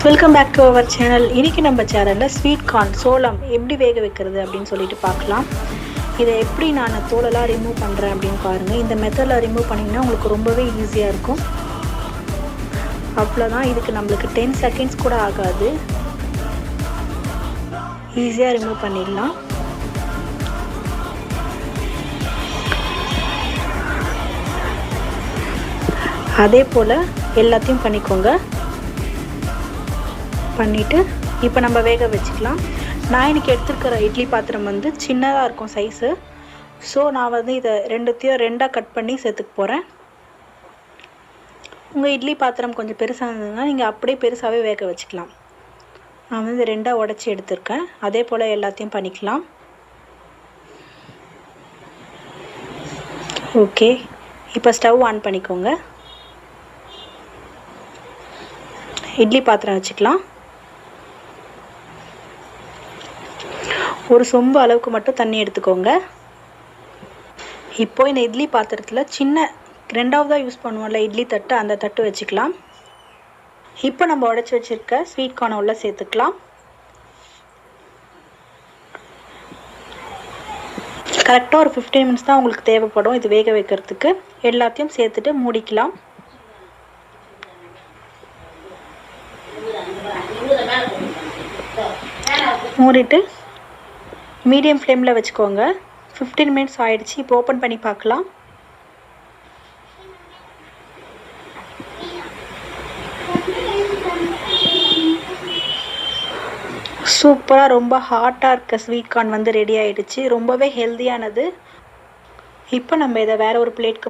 Welcome back to our channel. இன்றைக்கி நம்ம சேனலில் ஸ்வீட் கார்ன் சோளம் எப்படி வேக வைக்கிறது அப்படின்னு சொல்லிட்டு பார்க்கலாம். இதை எப்படி நான் தோலெல்லாம் ரிமூவ் பண்ணுறேன் அப்படின்னு பாருங்கள். இந்த மெத்தடில் ரிமூவ் பண்ணிங்கன்னா உங்களுக்கு ரொம்பவே ஈஸியாக இருக்கும். அவ்வளோதான், இதுக்கு நம்மளுக்கு 10 செகண்ட்ஸ் கூட ஆகாது. ஈஸியாக ரிமூவ் பண்ணிடலாம். அதே போல் எல்லாத்தையும் பண்ணிக்கோங்க. பண்ணிவிட்டு இப்போ நம்ம வேக வச்சுக்கலாம். நான் இன்றைக்கி எடுத்துருக்கிற இட்லி பாத்திரம் வந்து சின்னதாக இருக்கும் சைஸு. ஸோ நான் வந்து இதை ரெண்டாக கட் பண்ணி சேர்த்துக்க போகிறேன். உங்கள் இட்லி பாத்திரம் கொஞ்சம் பெருசாக இருந்ததுன்னா நீங்கள் அப்படியே பெருசாகவே வேக வச்சுக்கலாம். நான் வந்து ரெண்டாக உடச்சி எடுத்திருக்கேன். அதே போல் எல்லாத்தையும் பண்ணிக்கலாம். ஓகே, இப்போ ஸ்டவ் ஆன் பண்ணிக்கோங்க. இட்லி பாத்திரம் வச்சுக்கலாம். ஒரு சொம்பு அளவுக்கு மட்டும் தண்ணி எடுத்துக்கோங்க. இப்போ இந்த இட்லி பாத்திரத்தில் சின்ன ரெண்டாவதாக யூஸ் பண்ணுவோம்ல இட்லி தட்டு, அந்த தட்டு வச்சுக்கலாம். இப்போ நம்ம உடச்சி வச்சுருக்க ஸ்வீட் கார்னை உள்ள சேர்த்துக்கலாம். கரெக்டாக ஒரு 15 மினிட்ஸ் தான் உங்களுக்கு தேவைப்படும் இது வேக வைக்கிறதுக்கு. எல்லாத்தையும் சேர்த்துட்டு மூடிக்கலாம். மூடிட்டு மீடியம் ஃப்ளேமில் வச்சுக்கோங்க. 15 மினிட்ஸ் ஆகிடுச்சு. இப்போ ஓப்பன் பண்ணி பார்க்கலாம். சூப்பராக ரொம்ப ஹாட்டாக இருக்க ஸ்வீட் கார்ன் வந்து ரெடி ஆகிடுச்சு. ரொம்பவே ஹெல்த்தியானது. இப்போ நம்ம இதை வேறு ஒரு பிளேட்க்கு